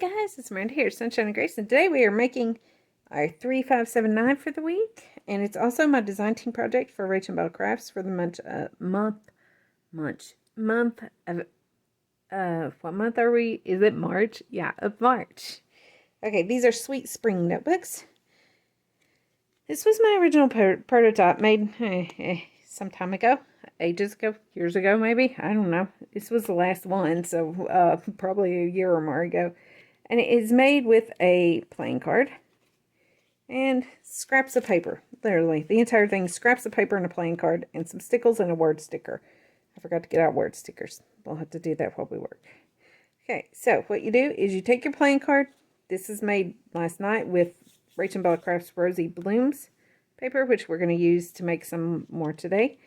guys, it's Miranda here, Sunshine and Grace, and today we are making our 3579 for the week, and it's also my design team project for Rachel Bell Crafts for the what month are we? Is it March? Yeah, of March. Okay, these are Sweet Spring notebooks. This was my original prototype made some time ago, ages ago, years ago maybe, I don't know. This was the last one, so probably a year or more ago. And it is made with a playing card and scraps of paper. Literally, the entire thing, scraps of paper and a playing card and some stickles and a word sticker. I forgot to get out word stickers. We'll have to do that while we work. Okay, so what you do is you take your playing card. This is made last night with Rachel Bell Crafts Rosy Blooms paper, which we're going to use to make some more today.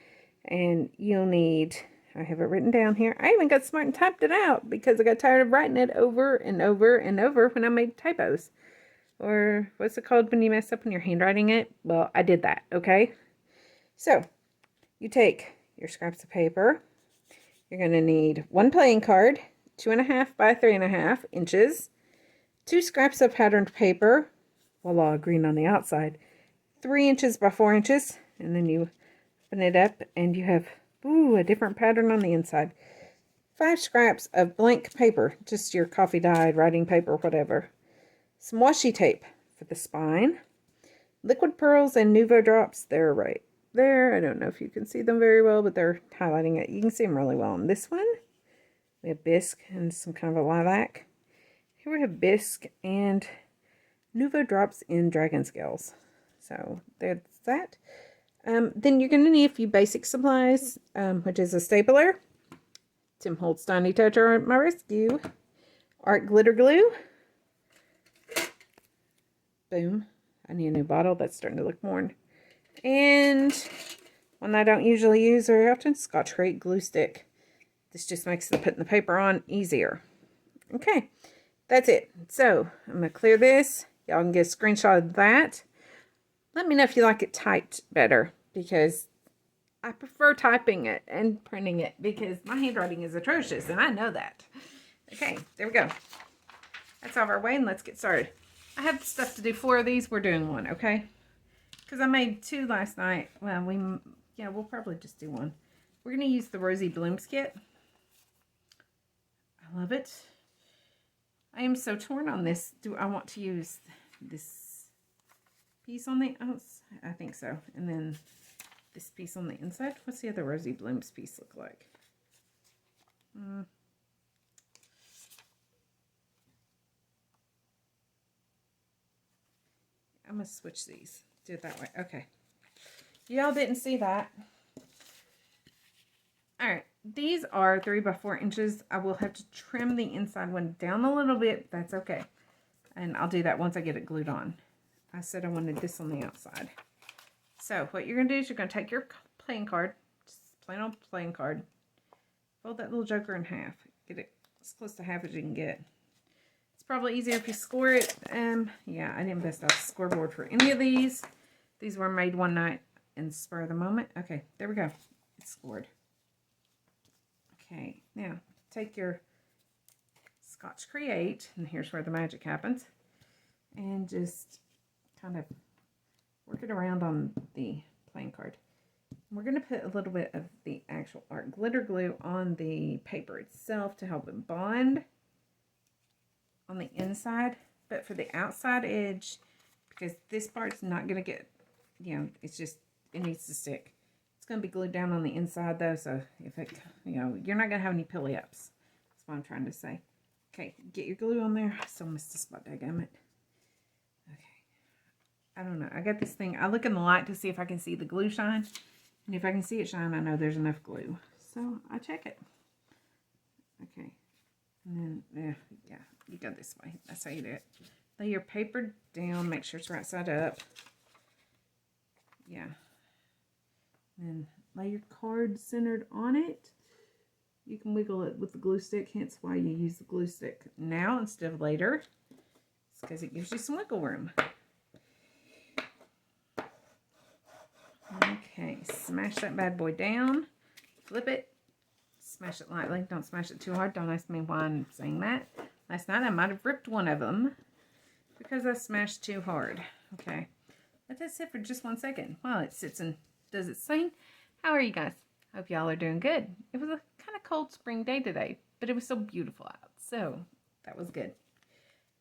And you'll need, I have it written down here. I even got smart and typed it out because I got tired of writing it over and over and over when I made typos. Or what's it called when you mess up when you're handwriting it? Well, I did that, okay? So, you take your scraps of paper. You're going to need one playing card, 2.5 by 3.5 inches, 2 scraps of patterned paper, voila, green on the outside, 3 inches by 4 inches, and then you open it up and you have a different pattern on the inside. 5 scraps of blank paper, just your coffee dyed writing paper, whatever. Some washi tape for the spine. Liquid pearls and Nuvo drops, they're right there. I don't know if you can see them very well, but they're highlighting it. You can see them really well on this one. We have bisque and some kind of a lilac. Here we have bisque and Nuvo drops in dragon scales. So there's that. Then you're going to need a few basic supplies, which is a stapler, Tim Holtz Tiny Toucher at my rescue, art glitter glue. Boom. I need a new bottle. That's starting to look worn. And one I don't usually use very often, Scotch-Brite glue stick. This just makes the putting the paper on easier. Okay, that's it. So I'm going to clear this. Y'all can get a screenshot of that. Let me know if you like it typed better, because I prefer typing it and printing it because my handwriting is atrocious, and I know that. Okay, there we go. That's out of our way, and let's get started. I have stuff to do 4 of these. We're doing 1, okay? Because I made 2 last night. Well, we'll probably just do 1. We're going to use the Rosy Blooms kit. I love it. I am so torn on this. Do I want to use this piece on the outside? I think so. And then this piece on the inside. What's the other Rosy Blooms piece look like? I'm going to switch these. Do it that way. Okay. Y'all didn't see that. Alright. These are 3 by 4 inches. I will have to trim the inside one down a little bit. That's okay. And I'll do that once I get it glued on. I said I wanted this on the outside. So what you're going to do is you're going to take your playing card. Just plain old playing card. Fold that little joker in half. Get it as close to half as you can get. It's probably easier if you score it. Yeah, I didn't bust out the scoreboard for any of these. These were made one night in the spur of the moment. Okay, there we go. It's scored. Okay, now take your Scotch-Brite, and here's where the magic happens, and just kind of work it around on the playing card. We're going to put a little bit of the actual art glitter glue on the paper itself to help it bond on the inside, but for the outside edge, because this part's not going to get, it's just, it needs to stick. It's going to be glued down on the inside though, so if it, you're not going to have any pilly ups. That's what I'm trying to say. Okay, get your glue on there. I still missed a spot, daggum it. Okay. I don't know. I got this thing. I look in the light to see if I can see the glue shine. And if I can see it shine, I know there's enough glue. So I check it. Okay. And then, yeah, you go this way. That's how you do it. Lay your paper down. Make sure it's right side up. Yeah. And lay your card centered on it. You can wiggle it with the glue stick, hence why you use the glue stick now instead of later. It's because it gives you some wiggle room. Okay, smash that bad boy down. Flip it. Smash it lightly. Don't smash it too hard. Don't ask me why I'm saying that. last night. I might have ripped one of them because I smashed too hard. Okay. Let that sit for just 1 second while it sits and does its thing. How are you guys? Hope y'all are doing good. It was a kind of cold spring day today, but it was so beautiful out. So that was good.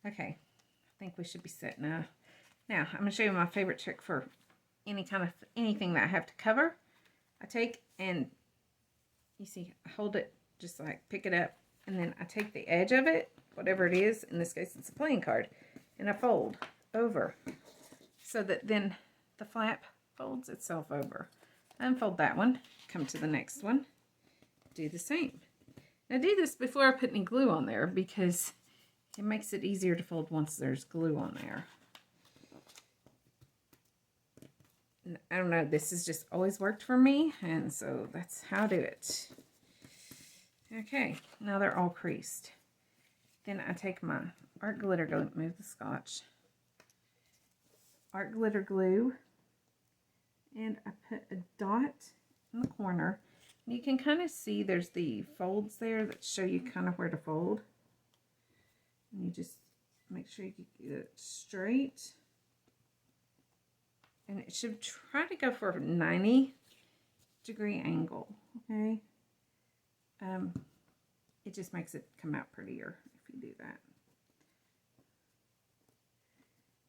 Okay. I think we should be set now. Now, I'm going to show you my favorite trick for anything that I have to cover. I take and, you see, I hold it just like, pick it up, and then I take the edge of it, whatever it is, in this case it's a playing card, and I fold over so that then the flap folds itself over. Unfold that one, come to the next one, do the same. Now do this before I put any glue on there because it makes it easier to fold once there's glue on there. I don't know, this has just always worked for me, and so that's how I do it. Okay, now they're all creased. Then I take my art glitter glue, move the scotch, art glitter glue, and I put a dot in the corner. And you can kind of see there's the folds there that show you kind of where to fold. And you just make sure you get it straight. And it should try to go for a 90-degree angle, okay? It just makes it come out prettier if you do that.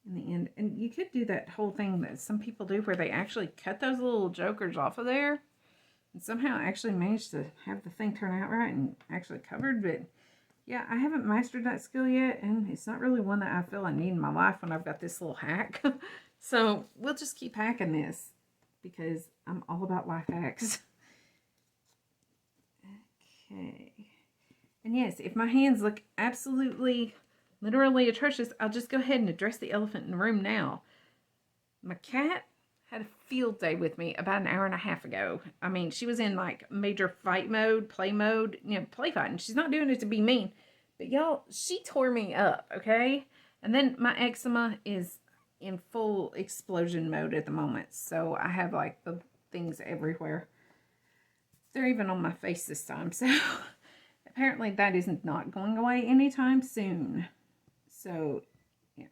In the end, and you could do that whole thing that some people do where they actually cut those little jokers off of there and somehow actually manage to have the thing turn out right and actually covered. But yeah, I haven't mastered that skill yet, and it's not really one that I feel I need in my life when I've got this little hack. So we'll just keep hacking this because I'm all about life hacks. Okay. And yes, if my hands look absolutely, literally atrocious, I'll just go ahead and address the elephant in the room now. My cat had a field day with me about an hour and a half ago. I mean, she was in like major fight mode, play mode, play fighting. She's not doing it to be mean, but y'all, she tore me up, okay? And then my eczema is in full explosion mode at the moment. So I have like the things everywhere. They're even on my face this time. So apparently that is not going away anytime soon. So yeah.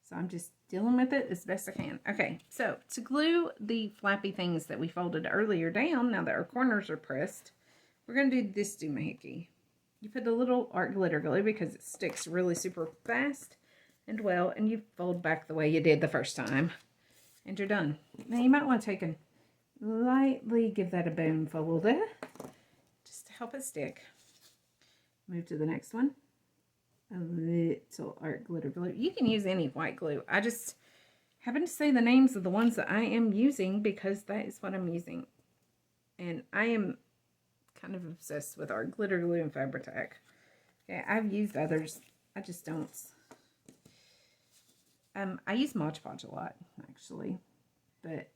So I'm just dealing with it as best I can. Okay, so to glue the flappy things that we folded earlier down, now that our corners are pressed, we're going to do this doohickey. You put a little art glitter glue because it sticks really super fast and well, and you fold back the way you did the first time, and you're done. Now you might want to take and lightly give that a bone fold just to help it stick. Move to the next one. A little art glitter glue. You can use any white glue. I just happen to say the names of the ones that I am using because that is what I'm using. And I am kind of obsessed with art glitter glue and Fabri-Tac. Okay, I've used others. I just don't. I use Mod Podge a lot, actually. But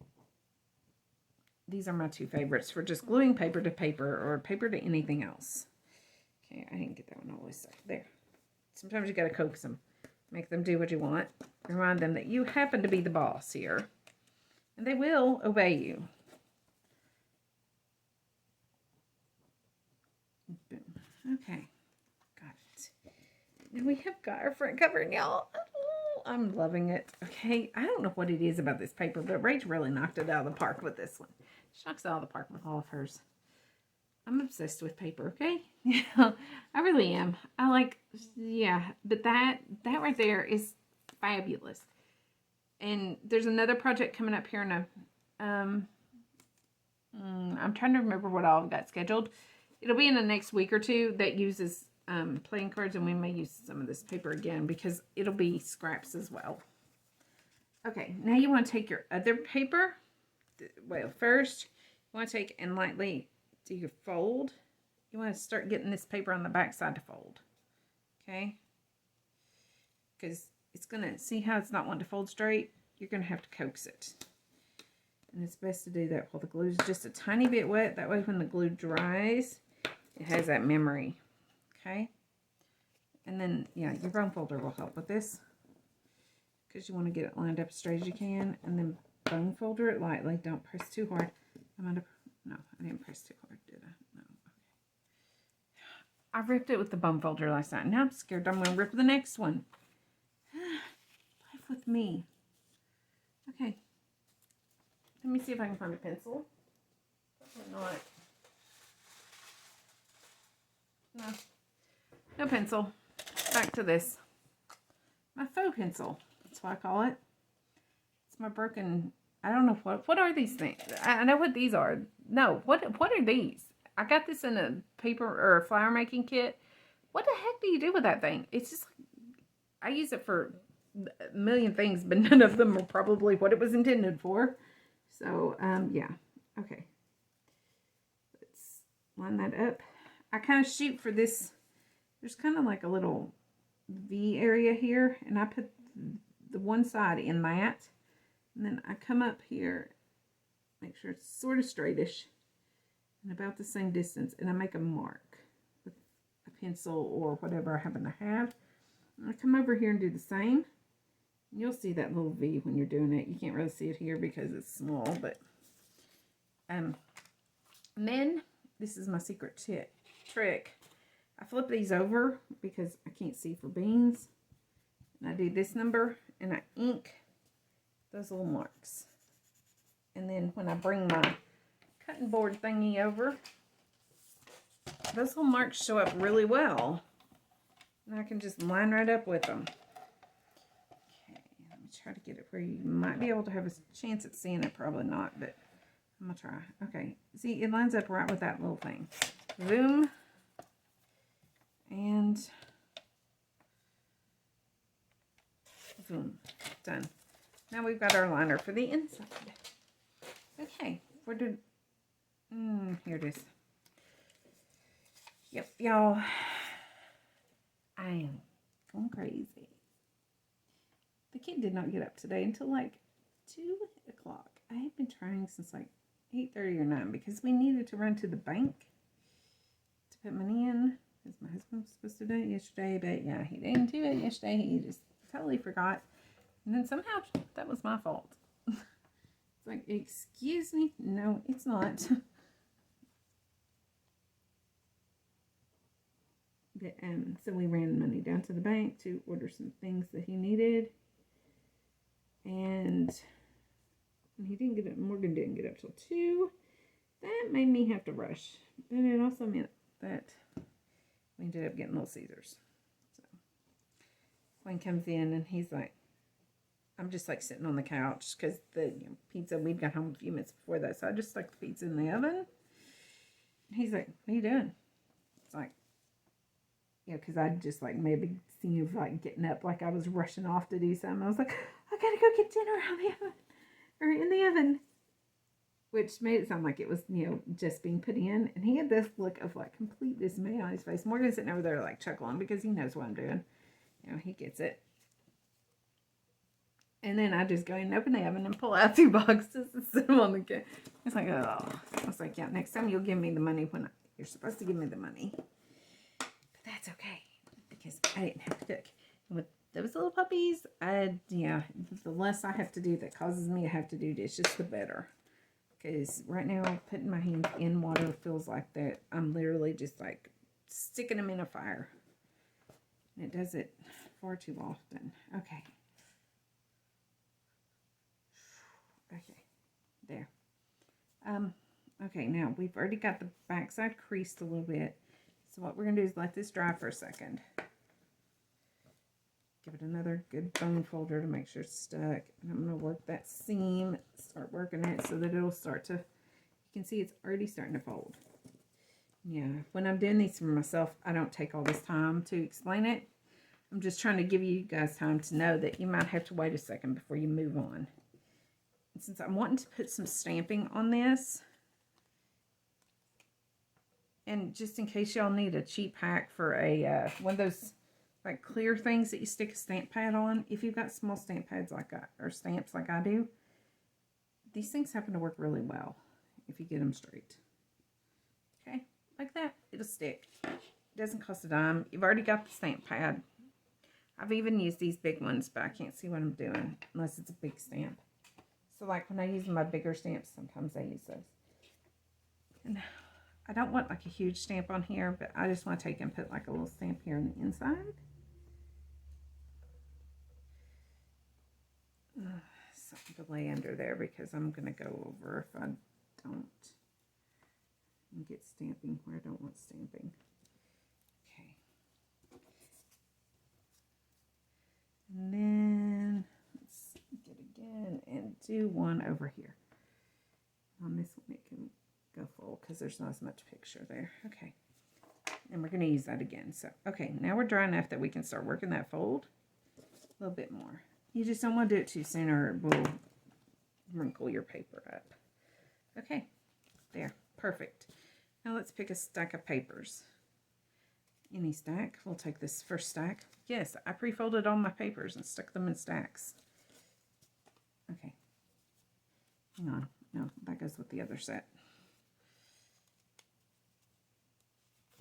these are my two favorites for just gluing paper to paper or paper to anything else. Okay, I didn't get that one all the way stuck. There. Sometimes you got to coax them. Make them do what you want. Remind them that you happen to be the boss here. And they will obey you. Boom. Okay. Got it. And we have got our front cover, y'all. Oh, I'm loving it. Okay. I don't know what it is about this paper, but Rach really knocked it out of the park with this one. She knocks it out of the park with all of hers. I'm obsessed with paper, okay? Yeah, I really am. I like, yeah, but that right there is fabulous. And there's another project coming up here in a, I'm trying to remember what all I've got scheduled. It'll be in the next week or two that uses playing cards, and we may use some of this paper again because it'll be scraps as well. Okay, now you want to take your other paper. Well, first, you want to take and lightly do your fold. You want to start getting this paper on the back side to fold. Okay? Because it's going to, see how it's not wanting to fold straight? You're going to have to coax it. And it's best to do that while the glue is just a tiny bit wet. That way when the glue dries, it has that memory. Okay? And then, yeah, your bone folder will help with this. Because you want to get it lined up as straight as you can. And then bone folder it lightly. Don't press too hard. I'm going to, no, I didn't press too hard, did I? No. I ripped it with the bone folder last night. Now I'm scared I'm going to rip the next one. Life with me. Okay. Let me see if I can find a pencil. Probably not. No pencil. Back to this. My faux pencil. That's what I call it. It's my broken... I don't know what are these things. I know what these are. No, what are these? I got this in a paper or a flower making kit. What the heck do you do with that thing? It's just, I use it for a million things, but none of them are probably what it was intended for. So, yeah. Okay. Let's line that up. I kind of shoot for this. There's kind of like a little V area here, and I put the one side in that. And then I come up here, make sure it's sort of straightish and about the same distance, and I make a mark with a pencil or whatever I happen to have. And I come over here and do the same. You'll see that little V when you're doing it. You can't really see it here because it's small, but and then this is my secret trick. I flip these over because I can't see for beans, and I do this number and I ink those little marks. And then when I bring my cutting board thingy over, those little marks show up really well. And I can just line right up with them. Okay, let me try to get it where you might be able to have a chance at seeing it. Probably not, but I'm gonna try. Okay, see, it lines up right with that little thing. Zoom. And boom, done. Now we've got our liner for the inside. Okay, where did, here it is. Yep, y'all, I am going crazy. The kid did not get up today until like 2 o'clock. I have been trying since like 8:30 or 9 because we needed to run to the bank to put money in. Because my husband was supposed to do it yesterday, but yeah, he didn't do it yesterday. He just totally forgot. And then somehow that was my fault. It's like, excuse me? No, it's not. But, so we ran money down to the bank to order some things that he needed. And he didn't get up, Morgan didn't get up till 2. That made me have to rush. But it also meant that we ended up getting Little Caesars. So Wayne comes in and he's like, I'm just like sitting on the couch because the pizza, we'd got home a few minutes before that. So I just stuck the pizza in the oven. And he's like, what are you doing? It's like, yeah, because I just like made a big scene of like getting up like I was rushing off to do something. I was like, I gotta go get dinner out of the oven or in the oven. Which made it sound like it was, just being put in. And he had this look of like complete dismay on his face. Morgan's sitting over there like chuckling because he knows what I'm doing. He gets it. And then I just go in and open the oven and pull out 2 boxes and sit them on the couch. It's like, oh. I was like, yeah, next time you'll give me the money when you're supposed to give me the money. But that's okay because I didn't have to cook. And with those little puppies, the less I have to do that causes me to have to do dishes, the better. Because right now, putting my hands in water feels like that I'm literally just like sticking them in a fire. And it does it far too often. Okay. Okay. There. Okay, now we've already got the backside creased a little bit. So what we're going to do is let this dry for a second. Give it another good bone folder to make sure it's stuck. And I'm going to work that seam, start working it so that it'll start to, you can see it's already starting to fold. Yeah, when I'm doing these for myself, I don't take all this time to explain it. I'm just trying to give you guys time to know that you might have to wait a second before you move on. And since I'm wanting to put some stamping on this, and just in case y'all need a cheap hack for a one of those like clear things that you stick a stamp pad on, if you've got small stamp pads like or stamps like I do, these things happen to work really well if you get them straight. Okay, like that, it'll stick. It doesn't cost a dime. You've already got the stamp pad. I've even used these big ones, but I can't see what I'm doing unless it's a big stamp. So like when I use my bigger stamps, sometimes I use those. And I don't want like a huge stamp on here, but I just want to take and put like a little stamp here on the inside. Something to lay under there because I'm going to go over if I don't get stamping where I don't want stamping. Okay. And then let's get again and do one over here. On this one it can go full because there's not as much picture there. Okay. And we're going to use that again. So, okay, now we're dry enough that we can start working that fold a little bit more. You just don't want to do it too soon or it will wrinkle your paper up. Okay, there, perfect. Now let's pick a stack of papers. Any stack. We'll take this first stack. Yes, I pre-folded all my papers and stuck them in stacks. Okay. Hang on. No, that goes with the other set.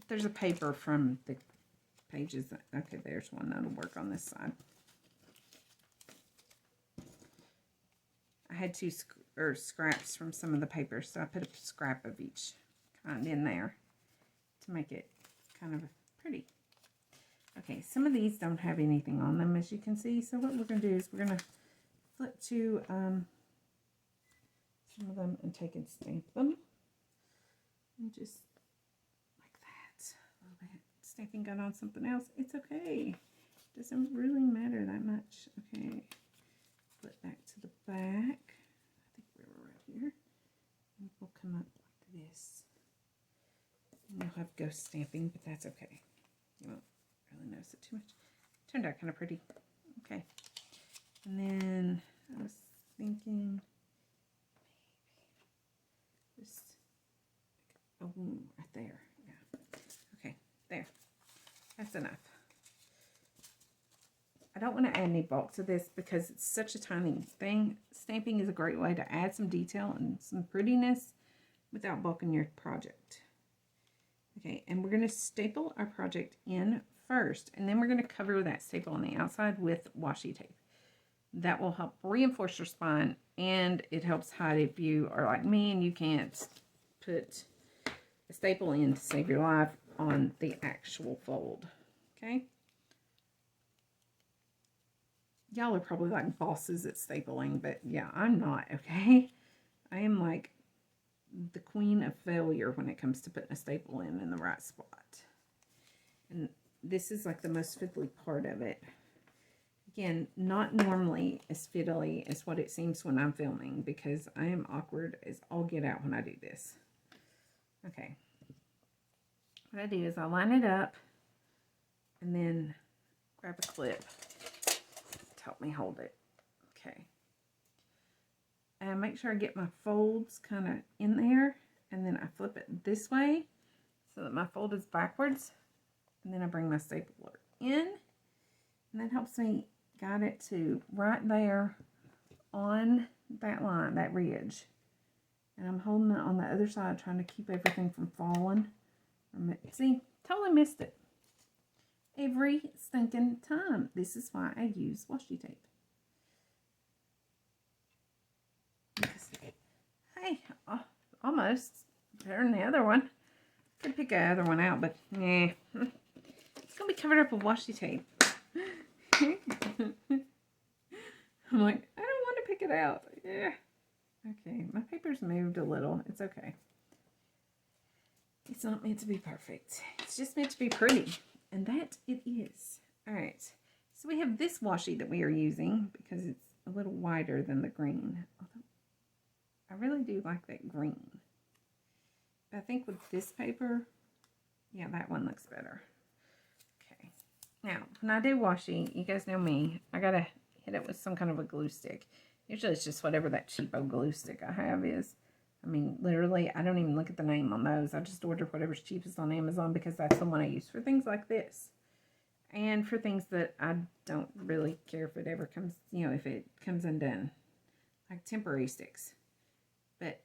There's a paper from the pages. Okay, there's one that'll work on this side. I had two scraps from some of the papers, so I put a scrap of each kind in there to make it kind of pretty. Okay, some of these don't have anything on them, as you can see. So what we're going to do is we're going to flip to some of them and take and stamp them. And just like that. A little bit. Stamping got on something else. It's okay. Doesn't really matter that much. Okay. Flip back to the back. I think we were right here. And we'll come up like this. And you'll have ghost stamping, but that's okay. You won't really notice it too much. Turned out kind of pretty. Okay. And then I was thinking maybe just right there. Yeah. Okay, there. That's enough. I don't want to add any bulk to this because it's such a tiny thing. Stamping is a great way to add some detail and some prettiness without bulking your project. Okay, and we're going to staple our project in first, and then we're going to cover that staple on the outside with washi tape. That will help reinforce your spine, and it helps hide if you are like me and you can't put a staple in to save your life on the actual fold. Okay? Y'all are probably like bosses at stapling, but yeah, I'm not, okay? I am like the queen of failure when it comes to putting a staple in the right spot. And this is like the most fiddly part of it. Again, not normally as fiddly as what it seems when I'm filming because I am awkward as all get out when I do this. Okay. What I do is I line it up and then grab a clip to help me hold it. Okay. And make sure I get my folds kind of in there, and then I flip it this way so that my fold is backwards, and then I bring my stapler in, and that helps me guide it to right there on that line, that ridge. And I'm holding it on the other side, trying to keep everything from falling. See, totally missed it. Every stinking time. This is why I use washi tape. Hey, almost better than the other one. Could pick the other one out, but yeah, it's gonna be covered up with washi tape. I'm like, I don't want to pick it out. Yeah. Okay, my paper's moved a little. It's okay. It's not meant to be perfect. It's just meant to be pretty, and that it is. All right. So we have this washi that we are using because it's a little wider than the green. Although I really do like that green. But I think with this paper, yeah, that one looks better. Okay. Now, when I do washi, you guys know me, I gotta hit it with some kind of a glue stick. Usually it's just whatever that cheapo glue stick I have is. I mean, literally, I don't even look at the name on those. I just order whatever's cheapest on Amazon because that's the one I use for things like this. And for things that I don't really care if it ever comes, you know, if it comes undone. Like temporary sticks. But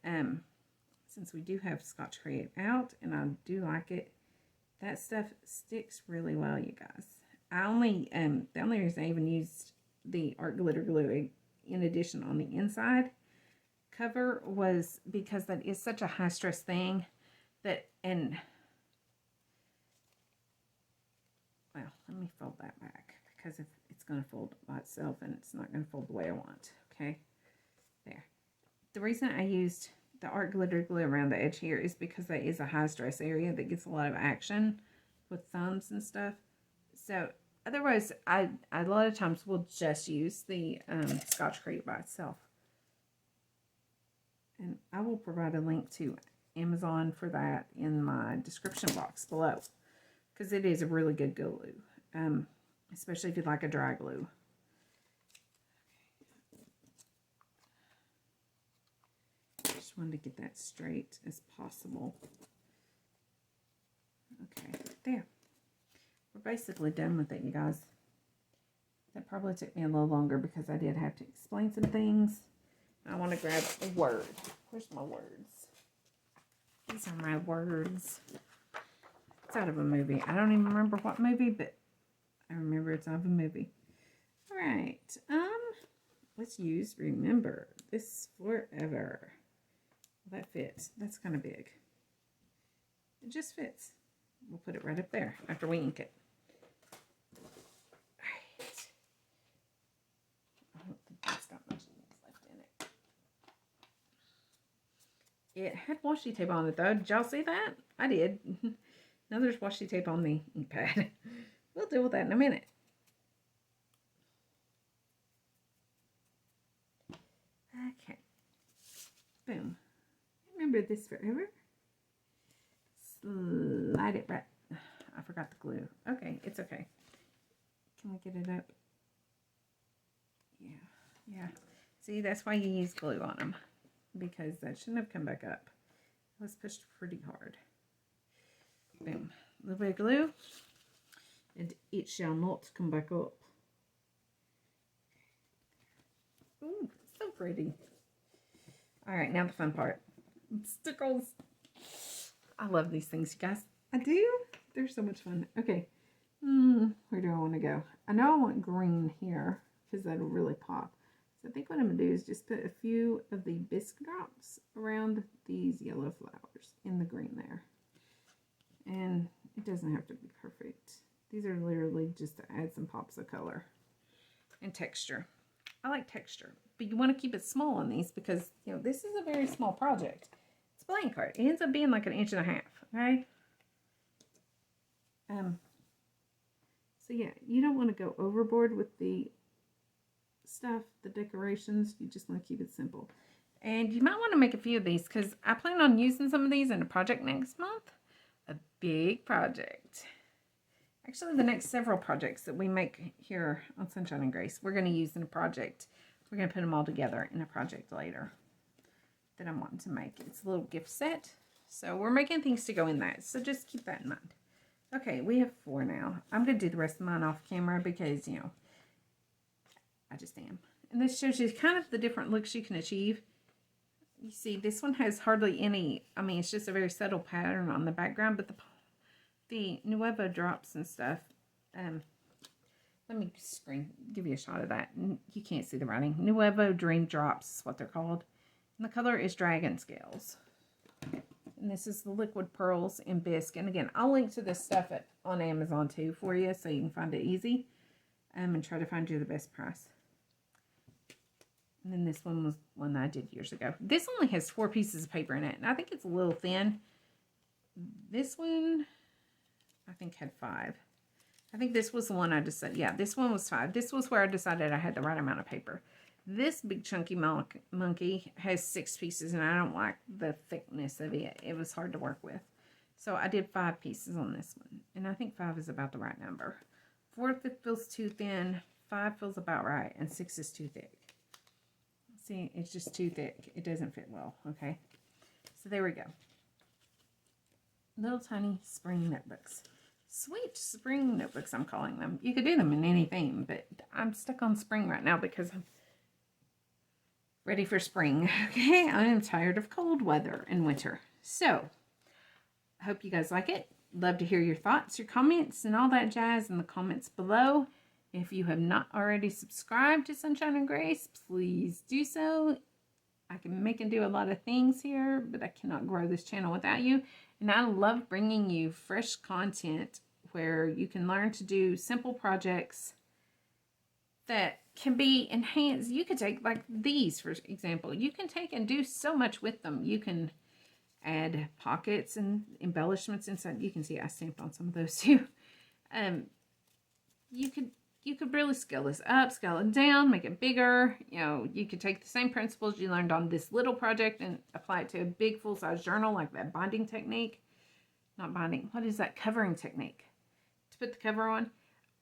since we do have Scotch Create out, and I do like it, that stuff sticks really well, you guys. I only, the only reason I even used the art glitter glue in addition on the inside cover was because that is such a high stress thing that And, well, let me fold that back, because if it's going to fold by itself and it's not going to fold the way I want. Okay, there. The reason I used the art glitter glue around the edge here is because that is a high stress area that gets a lot of action with thumbs and stuff. So otherwise, I a lot of times will just use the Scotch-Crete by itself. And I will provide a link to Amazon for that in my description box below, because it is a really good glue, especially if you like a dry glue. Just wanted to get that straight as possible. Okay, there. We're basically done with it, you guys. That probably took me a little longer because I did have to explain some things. I want to grab a word. Where's my words? These are my words. It's out of a movie. I don't even remember what movie, but I remember it's out of a movie. All right. Let's use remember this forever. That fits. That's kind of big. It just fits. We'll put it right up there after we ink it. All right. I don't think it's got much left in it. It had washi tape on it though. Did y'all see that? I did. Now there's washi tape on the ink pad. We'll deal with that in a minute. Okay. Boom. Remember this forever. Slide it right. I forgot the glue. Okay, it's okay. Can we get it up? Yeah. See, that's why you use glue on them, because that shouldn't have come back up. It was pushed pretty hard. Boom. A little bit of glue, and it shall not come back up. Ooh, so pretty. All right, now the fun part. Stickles. I love these things, you guys. I do. They're so much fun. Okay. Where do I want to go? I know I want green here because that'll really pop. So I think what I'm going to do is just put a few of the bisque drops around these yellow flowers in the green there. And it doesn't have to be perfect. These are literally just to add some pops of color and texture. I like texture, but you want to keep it small on these because, you know, this is a very small project. It's blank art. It ends up being like 1.5 inches, okay? So yeah, you don't want to go overboard with the stuff, the decorations. You just want to keep it simple. And you might want to make a few of these because I plan on using some of these in a project next month. A big project. Actually, the next several projects that we make here on Sunshine and Grace, we're going to use in a project. We're going to put them all together in a project later that I'm wanting to make. It's a little gift set. So we're making things to go in that. So just keep that in mind. Okay, we have 4 now. I'm going to do the rest of mine off camera because, you know, I just am. And this shows you kind of the different looks you can achieve. You see, this one has hardly any, I mean, it's just a very subtle pattern on the background, but the Nuevo drops and stuff, let me give you a shot of that. You can't see the writing. Nuevo Dream Drops is what they're called. And the color is Dragon Scales. And this is the liquid pearls in bisque. And again, I'll link to this stuff on Amazon too for you so you can find it easy. And try to find you the best price. And then this one was one that I did years ago. This only has 4 pieces of paper in it. And I think it's a little thin. This one, I think, had 5. I think this was the one I decided. Yeah, this one was 5. This was where I decided I had the right amount of paper. This big chunky monkey has 6 pieces, and I don't like the thickness of it. It was hard to work with. So I did 5 pieces on this one. And I think 5 is about the right number. 4 if it feels too thin, 5 feels about right, and 6 is too thick. See, it's just too thick. It doesn't fit well, okay? So there we go. Little tiny spring notebooks. Sweet spring notebooks, I'm calling them. You could do them in any theme, but I'm stuck on spring right now because I'm ready for spring. Okay, I am tired of cold weather and winter. So, I hope you guys like it. Love to hear your thoughts, your comments, and all that jazz in the comments below. If you have not already subscribed to Sunshine and Grace, please do so. I can make and do a lot of things here, but I cannot grow this channel without you. And I love bringing you fresh content where you can learn to do simple projects that can be enhanced. You could take like these, for example. You can take and do so much with them. You can add pockets and embellishments inside. You can see I stamped on some of those too. You could really scale this up, scale it down, make it bigger. You know, you could take the same principles you learned on this little project and apply it to a big full-size journal, like that binding technique. Not binding, what is that? Covering technique. To put the cover on.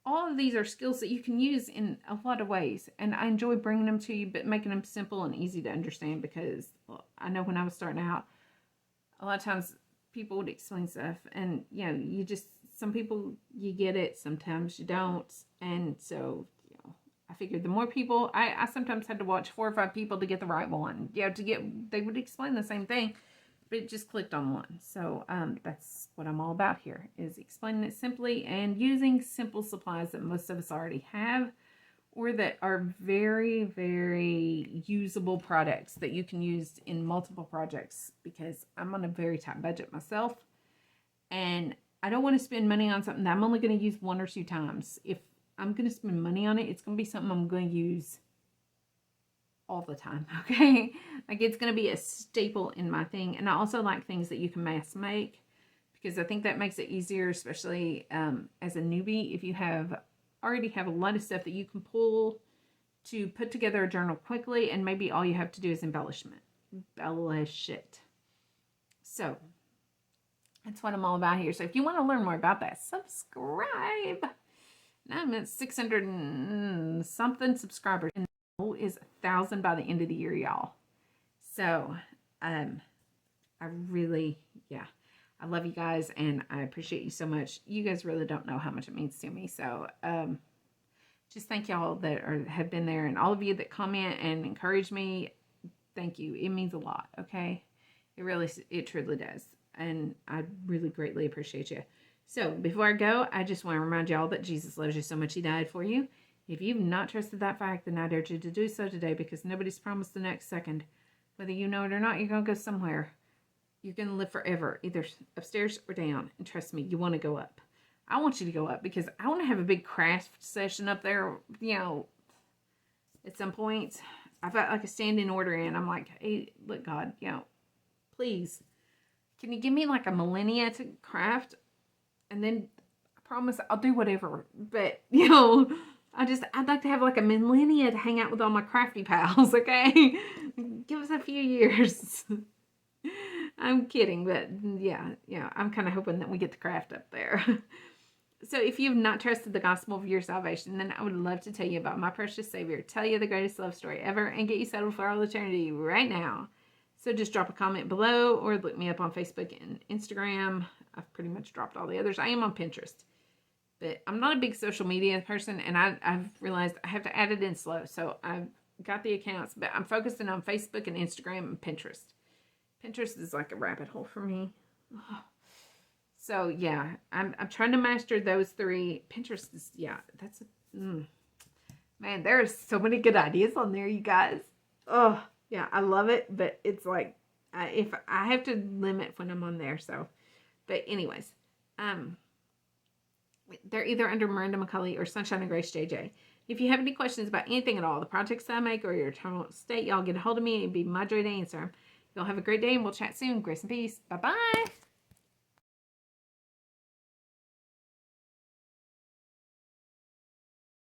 All of these are skills that you can use in a lot of ways. And I enjoy bringing them to you, but making them simple and easy to understand, because I know when I was starting out, a lot of times people would explain stuff and, you know, you just, some people, you get it, sometimes you don't. And so, you know, I figured the more people, I sometimes had to watch 4 or 5 people to get the right one. You know, they would explain the same thing, but it just clicked on one. So that's what I'm all about here, is explaining it simply and using simple supplies that most of us already have, or that are very, very usable products that you can use in multiple projects, because I'm on a very tight budget myself. And I don't want to spend money on something that I'm only going to use 1 or 2 times. If I'm going to spend money on it, it's going to be something I'm going to use all the time, okay? Like, it's going to be a staple in my thing. And I also like things that you can mass make, because I think that makes it easier, especially as a newbie, if you already have a lot of stuff that you can pull to put together a journal quickly, and maybe all you have to do is embellish it. So that's what I'm all about here. So if you want to learn more about that, subscribe. Now I'm at 600 and something subscribers, and the goal is 1,000 by the end of the year, y'all. So I really, I love you guys, and I appreciate you so much. You guys really don't know how much it means to me. So just thank y'all that have been there, and all of you that comment and encourage me. Thank you. It means a lot, okay? It truly does. And I really greatly appreciate you. So before I go, I just want to remind y'all that Jesus loves you so much he died for you. If you've not trusted that fact, then I dare you to do so today, because nobody's promised the next second. Whether you know it or not, you're going to go somewhere. You're going to live forever, either upstairs or down. And trust me, you want to go up. I want you to go up, because I want to have a big craft session up there, you know, at some point. I've got like a standing order in. I'm like, hey, look, God, you know, please, can you give me like a millennia to craft? And then I promise I'll do whatever. But, you know, I'd like to have like a millennia to hang out with all my crafty pals, okay? Give us a few years. I'm kidding, but yeah, I'm kind of hoping that we get the craft up there. So if you've not trusted the gospel of your salvation, then I would love to tell you about my precious Savior, tell you the greatest love story ever, and get you settled for all eternity right now. So just drop a comment below, or look me up on Facebook and Instagram. I've pretty much dropped all the others. I am on Pinterest, but I'm not a big social media person, and I've realized I have to add it in slow. So I've got the accounts, but I'm focusing on Facebook and Instagram and Pinterest. Pinterest is like a rabbit hole for me. So yeah, I'm trying to master those 3. Pinterest is, man, there are so many good ideas on there, you guys. Oh yeah, I love it, but it's like, if I have to limit when I'm on there. So, but anyways, they're either under Miranda McCulley or Sunshine and Grace JJ. If you have any questions about anything at all, the projects I make or your eternal state, y'all get a hold of me. It'd be my joy to answer. Y'all have a great day, and we'll chat soon. Grace and peace. Bye-bye.